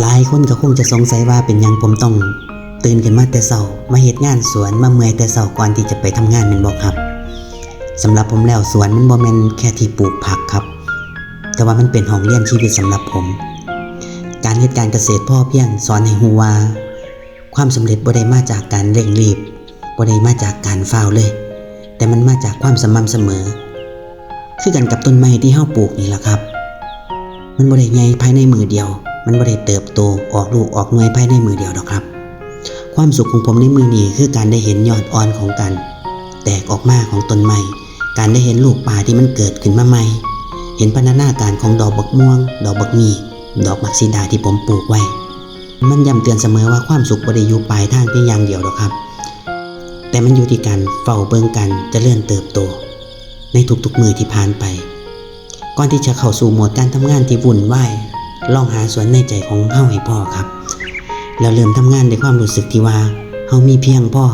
หลายคนก็คงจะสงสัยว่าเป็นหยังผมต้องตื่นขึ้นมาแต่เช้ามาเฮ็ดงานสวนมาเมื่อยแต่เช้าก่อนที่จะไปทำงานแม่นบ่ครับสำหรับผมแล้วสวนมันบ่แม่นแค่ที่ปลูกผักครับแต่ว่ามันเป็นห้องเรียนชีวิตสำหรับผมการเฮ็ดการเกษตรพอเพียงสอนให้ฮู้ว่าความสำเร็จบ่ได้มาจากการเร่งรีบบ่ได้มาจากการฟ้าวเลยแต่มันมาจากความสม่ำเสมอคือกันกับต้นไม้ที่เฮาปลูกนี่ล่ะครับมันบ่ได้ใหญ่ภายในมือเดียวมันบ่ได้เติบโตออกลูกออกหน่วยภายในมือเดียวดอกครับความสุขของผมในมือนี้คือการได้เห็นยอดอ่อนของกันแตกออกมาของต้นไม้การได้เห็นลูกป่าที่มันเกิดขึ้นมาใหม่เห็นพัฒนาการของดอกบักม่วงดอกบักมีดอกบักซีดาที่ผมปลูกไว้มันย้ำเตือนเสมอว่าความสุขบ่ได้อยู่ปลายทางเพียงอย่างเดียวดอกครับแต่มันอยู่ที่การเฝ้าเบิ่งกันเจริญเติบโตในทุกๆมื้อที่ผ่านไปก่อนที่จะเข้าสู่โหมดการทำงานที่วุ่นวายลองหาสวนในใจของเฮาให้พอครับแล้วเริ่มทำงานด้วยความรู้สึกที่ว่าเฮามีเพียงพอ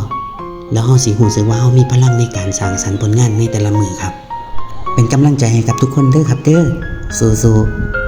แล้วเฮาสิรู้สึกว่าเฮามีพลังในการสร้างสรรค์ผลงานในแต่ละมื้อครับเป็นกำลังใจให้กับทุกคนเด้อครับเด้อสู้ๆ